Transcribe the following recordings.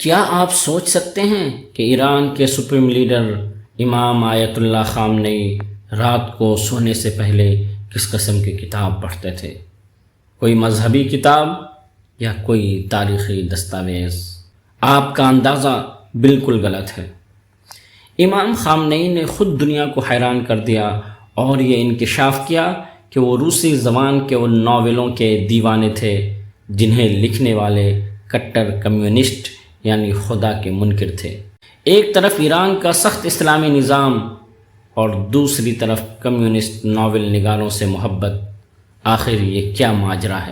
کیا آپ سوچ سکتے ہیں کہ ایران کے سپریم لیڈر امام آیت اللہ خامنئی رات کو سونے سے پہلے کس قسم کی کتاب پڑھتے تھے؟ کوئی مذہبی کتاب یا کوئی تاریخی دستاویز؟ آپ کا اندازہ بالکل غلط ہے۔ امام خامنئی نے خود دنیا کو حیران کر دیا اور یہ انکشاف کیا کہ وہ روسی زبان کے ان ناولوں کے دیوانے تھے جنہیں لکھنے والے کٹر کمیونسٹ یعنی خدا کے منکر تھے۔ ایک طرف ایران کا سخت اسلامی نظام اور دوسری طرف کمیونسٹ ناول نگاروں سے محبت۔ آخر یہ کیا ماجرا ہے؟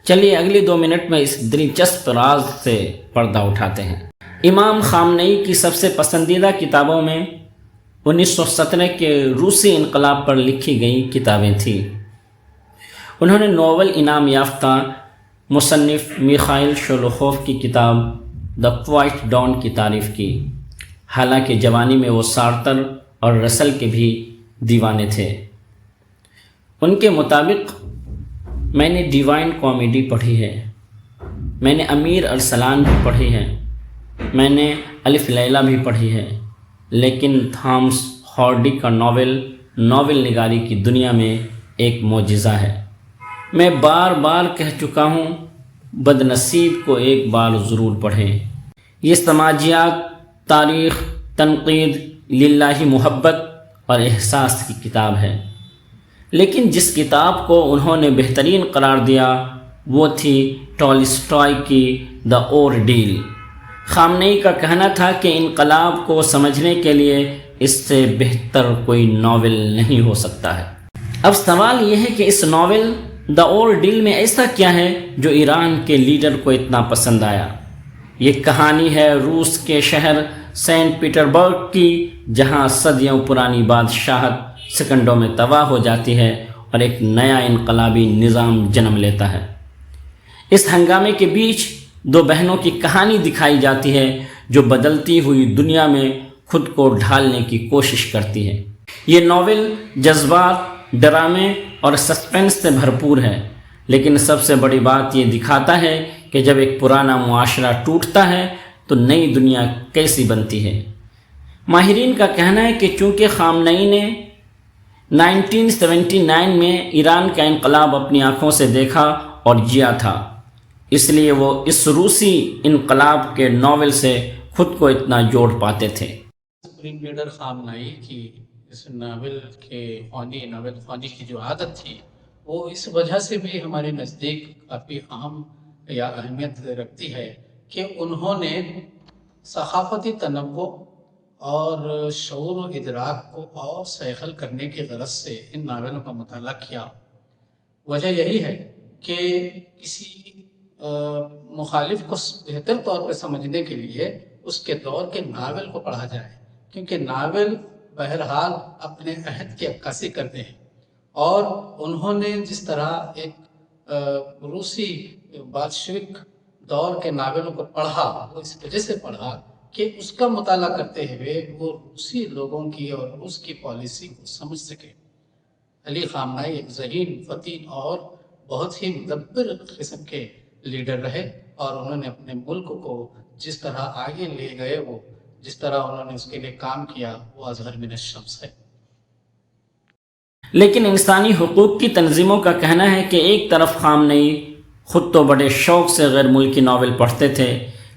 چلیے اگلی 2 منٹ میں اس دلچسپ راز سے پردہ اٹھاتے ہیں۔ امام خامنئی کی سب سے پسندیدہ کتابوں میں 1917 کے روسی انقلاب پر لکھی گئی کتابیں تھیں۔ انہوں نے ناول انعام یافتہ مصنف میخائیل شولوخوف کی کتاب دی کوائٹ ڈان کی تعریف کی، حالانکہ جوانی میں وہ سارتر اور رسل کے بھی دیوانے تھے۔ ان کے مطابق میں نے ڈیوائن کامیڈی پڑھی ہے، میں نے امیر ارسلان بھی پڑھی ہے، میں نے الف لیلا بھی پڑھی ہے، لیکن تھامس ہارڈی کا ناول نگاری کی دنیا میں ایک معجزہ ہے۔ میں بار بار کہہ چکا ہوں، بد نصیب کو ایک بار ضرور پڑھیں۔ یہ سماجیات، تاریخ، تنقید، للہ محبت اور احساس کی کتاب ہے۔ لیکن جس کتاب کو انہوں نے بہترین قرار دیا وہ تھی ٹالسٹائے کی دی اورڈیل۔ خامنئی کا کہنا تھا کہ انقلاب کو سمجھنے کے لیے اس سے بہتر کوئی ناول نہیں ہو سکتا ہے۔ اب سوال یہ ہے کہ اس ناول دی اورڈیل میں ایسا کیا ہے جو ایران کے لیڈر کو اتنا پسند آیا؟ یہ کہانی ہے روس کے شہر سینٹ پیٹربرگ کی، جہاں صدیوں پرانی بادشاہت سیکنڈوں میں تباہ ہو جاتی ہے اور ایک نیا انقلابی نظام جنم لیتا ہے۔ اس ہنگامے کے بیچ 2 بہنوں کی کہانی دکھائی جاتی ہے جو بدلتی ہوئی دنیا میں خود کو ڈھالنے کی کوشش کرتی ہے۔ یہ ناول جذبات، ڈرامے اور سسپنس سے بھرپور ہے، لیکن سب سے بڑی بات یہ دکھاتا ہے کہ جب ایک پرانا معاشرہ ٹوٹتا ہے تو نئی دنیا کیسی بنتی ہے۔ ماہرین کا کہنا ہے کہ چونکہ خامنئی نے 1979 میں ایران کا انقلاب اپنی آنکھوں سے دیکھا اور جیا تھا، اس لیے وہ اس روسی انقلاب کے ناول سے خود کو اتنا جوڑ پاتے تھے۔ سپریم لیڈر خامنئی کی اس ناول خوانی کی جو عادت تھی وہ اس وجہ سے بھی ہمارے نزدیک کافی اہم یا اہمیت رکھتی ہے کہ انہوں نے ثقافتی تنوع اور شعور و ادراک کو اور سیخل کرنے کی غرض سے ان ناولوں کا مطالعہ کیا۔ وجہ یہی ہے کہ کسی مخالف کو بہتر طور پر سمجھنے کے لیے اس کے دور کے ناول کو پڑھا جائے، کیونکہ ناول بہرحال اپنے عہد کی عکاسی کرتے ہیں، اور انہوں نے جس طرح ایک روسی بادشاہت دور کے ناولوں کو پڑھا، وہ اس وجہ سے پڑھا کہ اس کا مطالعہ کرتے ہوئے وہ روسی لوگوں کی اور روس کی پالیسی کو سمجھ سکے۔ علی خامنئی ایک ذہین، فطن اور بہت ہی مدبر قسم کے لیڈر رہے، اور انہوں نے اپنے ملک کو جس طرح آگے لے گئے، وہ جس طرح انہوں نے اس کے لیے کام کیا، وہ اظہر من الشمس ہے۔ لیکن انسانی حقوق کی تنظیموں کا کہنا ہے کہ ایک طرف خامنئی خود تو بڑے شوق سے غیر ملکی ناول پڑھتے تھے،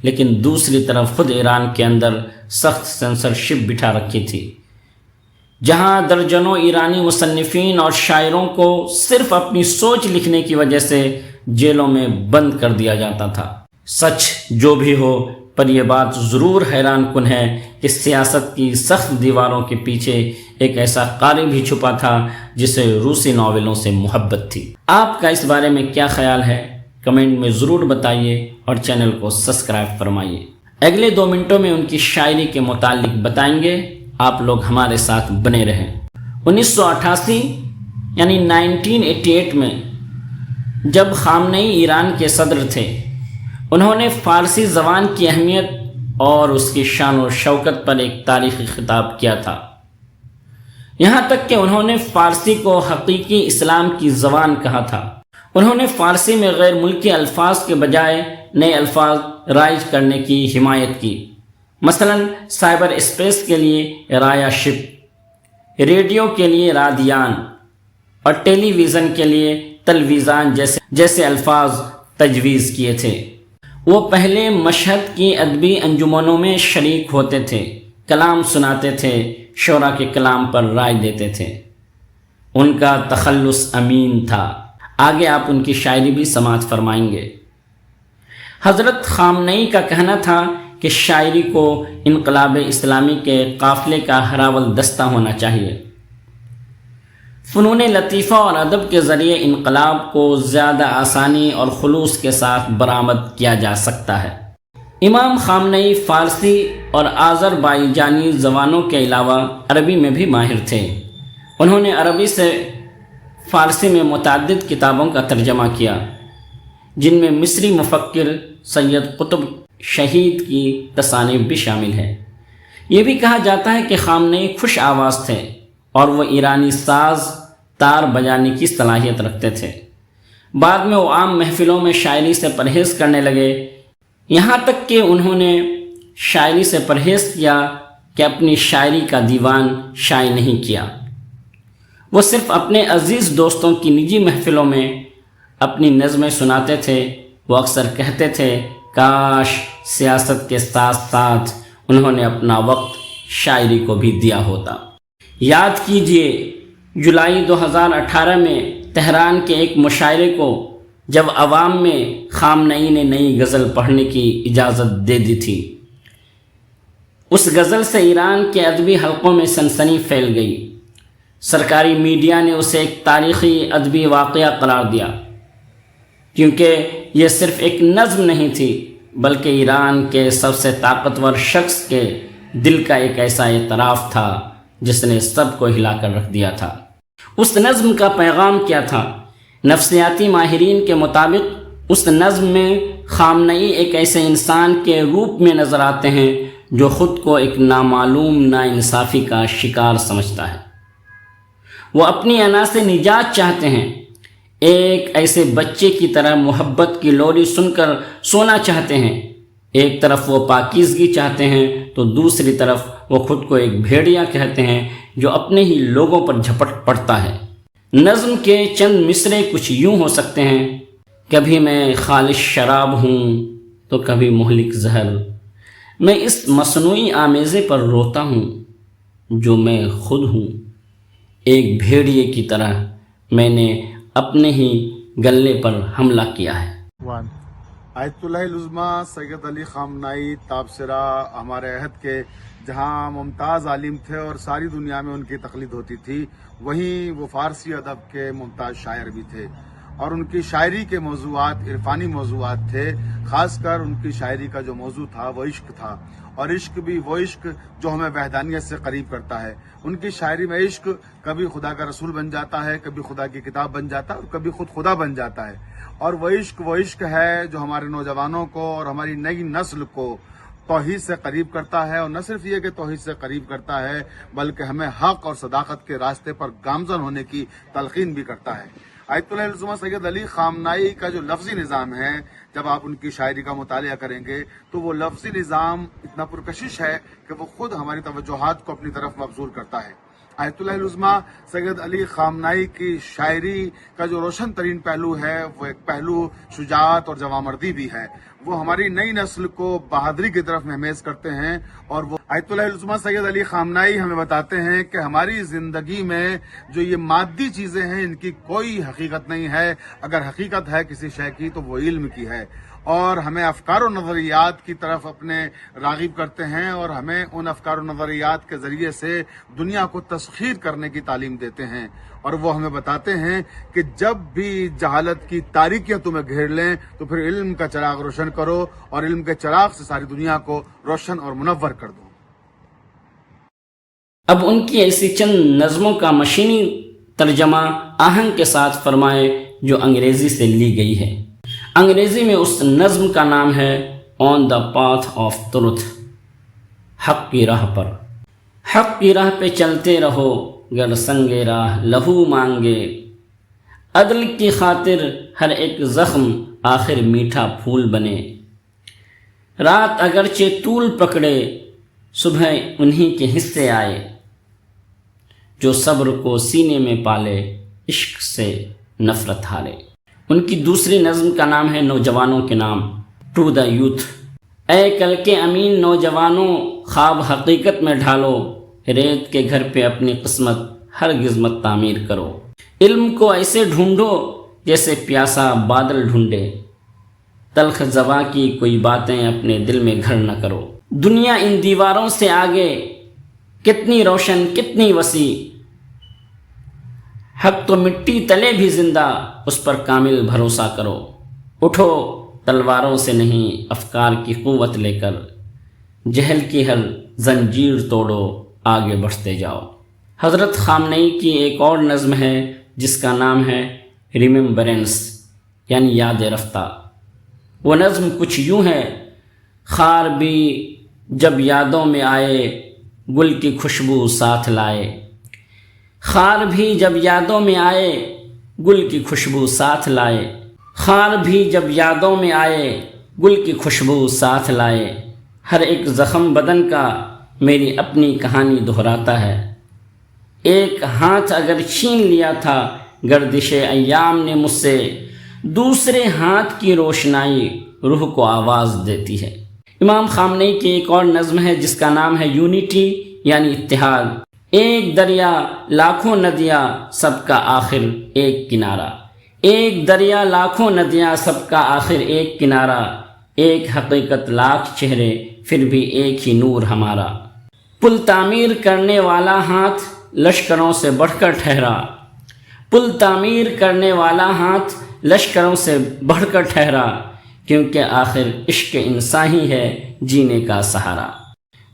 لیکن دوسری طرف خود ایران کے اندر سخت سینسرشپ بٹھا رکھی تھی، جہاں درجنوں ایرانی مصنفین اور شاعروں کو صرف اپنی سوچ لکھنے کی وجہ سے جیلوں میں بند کر دیا جاتا تھا۔ سچ جو بھی ہو، پر یہ بات ضرور حیران کن ہے کہ سیاست کی سخت دیواروں کے پیچھے ایک ایسا قاری بھی چھپا تھا جسے روسی ناولوں سے محبت تھی۔ آپ کا اس بارے میں کیا خیال ہے؟ کمنٹ میں ضرور بتائیے اور چینل کو سبسکرائب فرمائیے۔ اگلے 2 منٹوں میں ان کی شاعری کے متعلق بتائیں گے، آپ لوگ ہمارے ساتھ بنے رہیں۔ 1988 یعنی 1988 میں جب خامنئی ایران کے صدر تھے، انہوں نے فارسی زبان کی اہمیت اور اس کی شان و شوکت پر ایک تاریخی خطاب کیا تھا، یہاں تک کہ انہوں نے فارسی کو حقیقی اسلام کی زبان کہا تھا۔ انہوں نے فارسی میں غیر ملکی الفاظ کے بجائے نئے الفاظ رائج کرنے کی حمایت کی، مثلا سائبر اسپیس کے لیے رایا شپ، ریڈیو کے لیے رادیان اور ٹیلی ویژن کے لیے تلویزان جیسے الفاظ تجویز کیے تھے۔ وہ پہلے مشہد کی ادبی انجمنوں میں شریک ہوتے تھے، کلام سناتے تھے، شعراء کے کلام پر رائے دیتے تھے۔ ان کا تخلص امین تھا۔ آگے آپ ان کی شاعری بھی سماعت فرمائیں گے۔ حضرت خامنئی کا کہنا تھا کہ شاعری کو انقلاب اسلامی کے قافلے کا ہراول دستہ ہونا چاہیے۔ فنون لطیفہ اور ادب کے ذریعے انقلاب کو زیادہ آسانی اور خلوص کے ساتھ برآمد کیا جا سکتا ہے۔ امام خامنئی فارسی اور آذربائیجانی زبانوں کے علاوہ عربی میں بھی ماہر تھے۔ انہوں نے عربی سے فارسی میں متعدد کتابوں کا ترجمہ کیا، جن میں مصری مفکر سید قطب شہید کی تصانیف بھی شامل ہے۔ یہ بھی کہا جاتا ہے کہ خامنئی خوش آواز تھے اور وہ ایرانی ساز تار بجانے کی صلاحیت رکھتے تھے۔ بعد میں وہ عام محفلوں میں شاعری سے پرہیز کرنے لگے، یہاں تک کہ انہوں نے شاعری سے پرہیز کیا کہ اپنی شاعری کا دیوان شائع نہیں کیا۔ وہ صرف اپنے عزیز دوستوں کی نجی محفلوں میں اپنی نظمیں سناتے تھے۔ وہ اکثر کہتے تھے کاش سیاست کے ساتھ ساتھ انہوں نے اپنا وقت شاعری کو بھی دیا ہوتا۔ یاد کیجئے جولائی 2018 میں تہران کے ایک مشاعرے کو جب عوام میں خامنئی نے نئی غزل پڑھنے کی اجازت دے دی تھی، اس غزل سے ایران کے ادبی حلقوں میں سنسنی پھیل گئی۔ سرکاری میڈیا نے اسے ایک تاریخی ادبی واقعہ قرار دیا، کیونکہ یہ صرف ایک نظم نہیں تھی بلکہ ایران کے سب سے طاقتور شخص کے دل کا ایک ایسا اعتراف تھا جس نے سب کو ہلا کر رکھ دیا تھا۔ اس نظم کا پیغام کیا تھا؟ نفسیاتی ماہرین کے مطابق اس نظم میں خامنئی ایک ایسے انسان کے روپ میں نظر آتے ہیں جو خود کو ایک نامعلوم ناانصافی کا شکار سمجھتا ہے۔ وہ اپنی انا سے نجات چاہتے ہیں، ایک ایسے بچے کی طرح محبت کی لوری سن کر سونا چاہتے ہیں۔ ایک طرف وہ پاکیزگی چاہتے ہیں تو دوسری طرف وہ خود کو ایک بھیڑیا کہتے ہیں جو اپنے ہی لوگوں پر جھپٹ پڑتا ہے۔ نظم کے چند مصرے کچھ یوں ہو سکتے ہیں: کبھی میں خالص شراب ہوں تو کبھی مہلک زہر، میں اس مصنوعی آمیزے پر روتا ہوں جو میں خود ہوں، ایک بھیڑیے کی طرح میں نے اپنے ہی گلے پر حملہ کیا ہے۔ آیت اللہ العظمیٰ سید علی خامنئی تابصرہ ہمارے عہد کے جہاں ممتاز عالم تھے اور ساری دنیا میں ان کی تقلید ہوتی تھی، وہیں وہ فارسی ادب کے ممتاز شاعر بھی تھے، اور ان کی شاعری کے موضوعات عرفانی موضوعات تھے۔ خاص کر ان کی شاعری کا جو موضوع تھا وہ عشق تھا، اور عشق بھی وہ عشق جو ہمیں وحدانیت سے قریب کرتا ہے۔ ان کی شاعری میں عشق کبھی خدا کا رسول بن جاتا ہے، کبھی خدا کی کتاب بن جاتا ہے، اور کبھی خود خدا بن جاتا ہے۔ اور وہ عشق ہے جو ہمارے نوجوانوں کو اور ہماری نئی نسل کو توحید سے قریب کرتا ہے، اور نہ صرف یہ کہ توحید سے قریب کرتا ہے بلکہ ہمیں حق اور صداقت کے راستے پر گامزن ہونے کی تلقین بھی کرتا ہے۔ آیت اللہ العظمیٰ سید علی خامنئی کا جو لفظی نظام ہے، جب آپ ان کی شاعری کا مطالعہ کریں گے تو وہ لفظی نظام اتنا پرکشش ہے کہ وہ خود ہماری توجہات کو اپنی طرف مبذول کرتا ہے۔ آیت اللہ العظمیٰ سید علی خامنئی کی شاعری کا جو روشن ترین پہلو ہے وہ ایک پہلو شجاعت اور جوانمردی بھی ہے۔ وہ ہماری نئی نسل کو بہادری کی طرف مہمیز کرتے ہیں، اور وہ آیت اللہ العظمیٰ سید علی خامنئی ہمیں بتاتے ہیں کہ ہماری زندگی میں جو یہ مادی چیزیں ہیں ان کی کوئی حقیقت نہیں ہے، اگر حقیقت ہے کسی شے کی تو وہ علم کی ہے، اور ہمیں افکار و نظریات کی طرف اپنے راغب کرتے ہیں، اور ہمیں ان افکار و نظریات کے ذریعے سے دنیا کو تسخیر کرنے کی تعلیم دیتے ہیں۔ اور وہ ہمیں بتاتے ہیں کہ جب بھی جہالت کی تاریکیاں تمہیں گھیر لیں تو پھر علم کا چراغ روشن کرو، اور علم کے چراغ سے ساری دنیا کو روشن اور منور کر دو۔ اب ان کی ایسی چند نظموں کا مشینی ترجمہ آہنگ کے ساتھ فرمائے جو انگریزی سے لی گئی ہے۔ انگریزی میں اس نظم کا نام ہے آن دا پاتھ آف ٹروتھ، حق کی راہ پر۔ حق کی راہ پہ چلتے رہو گر سنگے راہ لہو مانگے، عدل کی خاطر ہر ایک زخم آخر میٹھا پھول بنے۔ رات اگرچہ طول پکڑے صبح انہی کے حصے آئے، جو صبر کو سینے میں پالے عشق سے نفرت ہارے۔ ان کی دوسری نظم کا نام ہے نوجوانوں کے نام، ٹو دا یوتھ۔ اے کل کے امین نوجوانوں، خواب حقیقت میں ڈھالو، ریت کے گھر پہ اپنی قسمت ہرگز مت تعمیر کرو۔ علم کو ایسے ڈھونڈو جیسے پیاسا بادل ڈھونڈے، تلخ زباں کی کوئی باتیں اپنے دل میں گھر نہ کرو۔ دنیا ان دیواروں سے آگے کتنی روشن کتنی وسیع، حق تو مٹی تلے بھی زندہ، اس پر کامل بھروسہ کرو۔ اٹھو تلواروں سے نہیں افکار کی قوت لے کر، جہل کی ہر زنجیر توڑو آگے بڑھتے جاؤ۔ حضرت خامنئی کی ایک اور نظم ہے جس کا نام ہے ریممبرنس، یعنی یاد رفتہ۔ وہ نظم کچھ یوں ہے: خار بھی جب یادوں میں آئے گل کی خوشبو ساتھ لائے، خار بھی جب یادوں میں آئے گل کی خوشبو ساتھ لائے، خار بھی جب یادوں میں آئے گل کی خوشبو ساتھ لائے، ہر ایک زخم بدن کا میری اپنی کہانی دہراتا ہے۔ ایک ہاتھ اگر چھین لیا تھا گردش ایام نے مجھ سے، دوسرے ہاتھ کی روشنائی روح کو آواز دیتی ہے۔ امام خامنئی کی ایک اور نظم ہے جس کا نام ہے یونٹی، یعنی اتحاد۔ ایک دریا لاکھوں ندیاں سب کا آخر ایک کنارہ، ایک دریا لاکھوں ندیاں سب کا آخر ایک کنارہ، ایک حقیقت لاکھ چہرے پھر بھی ایک ہی نور ہمارا۔ پل تعمیر کرنے والا ہاتھ لشکروں سے بڑھ کر ٹھہرا، پل تعمیر کرنے والا ہاتھ لشکروں سے بڑھ کر ٹھہرا، کیونکہ آخر عشق انسان ہی ہے جینے کا سہارا۔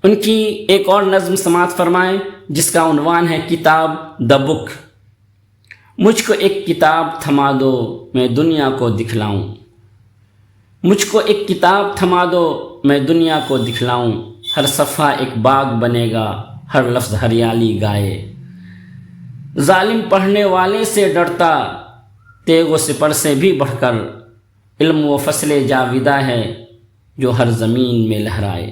ان کی ایک اور نظم سماعت فرمائیں جس کا عنوان ہے کتاب دا بک۔ مجھ کو ایک کتاب تھما دو میں دنیا کو دکھلاؤں، مجھ کو ایک کتاب تھما دو میں دنیا کو دکھلاؤں، ہر صفحہ ایک باغ بنے گا ہر لفظ ہریالی گائے۔ ظالم پڑھنے والے سے ڈرتا تیغ و سپر سے بھی بڑھ کر، علم و فصل جاویدہ ہے جو ہر زمین میں لہرائے۔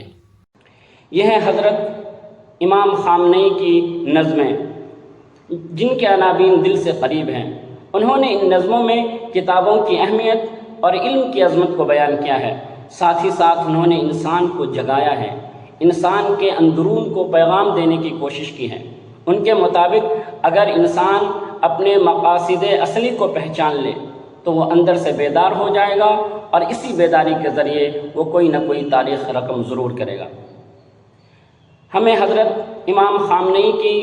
یہ ہے حضرت امام خامنئی کی نظمیں جن کے عناوین دل سے قریب ہیں۔ انہوں نے ان نظموں میں کتابوں کی اہمیت اور علم کی عظمت کو بیان کیا ہے، ساتھ ہی ساتھ انہوں نے انسان کو جگایا ہے، انسان کے اندرون کو پیغام دینے کی کوشش کی ہے۔ ان کے مطابق اگر انسان اپنے مقاصد اصلی کو پہچان لے تو وہ اندر سے بیدار ہو جائے گا، اور اسی بیداری کے ذریعے وہ کوئی نہ کوئی تاریخ رقم ضرور کرے گا۔ ہمیں حضرت امام خامنئی کی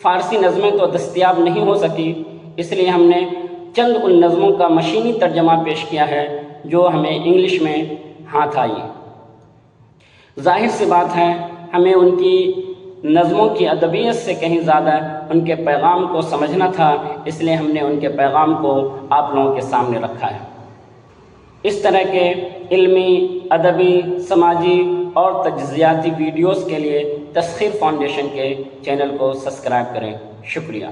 فارسی نظمیں تو دستیاب نہیں ہو سکی، اس لیے ہم نے چند ان نظموں کا مشینی ترجمہ پیش کیا ہے جو ہمیں انگلش میں ہاتھ آئی۔ ظاہر سی بات ہے ہمیں ان کی نظموں کی ادبیت سے کہیں زیادہ ان کے پیغام کو سمجھنا تھا، اس لیے ہم نے ان کے پیغام کو آپ لوگوں کے سامنے رکھا ہے۔ اس طرح کے علمی، ادبی، سماجی اور تجزیاتی ویڈیوز کے لیے تسخیر فاؤنڈیشن کے چینل کو سبسکرائب کریں۔ شکریہ۔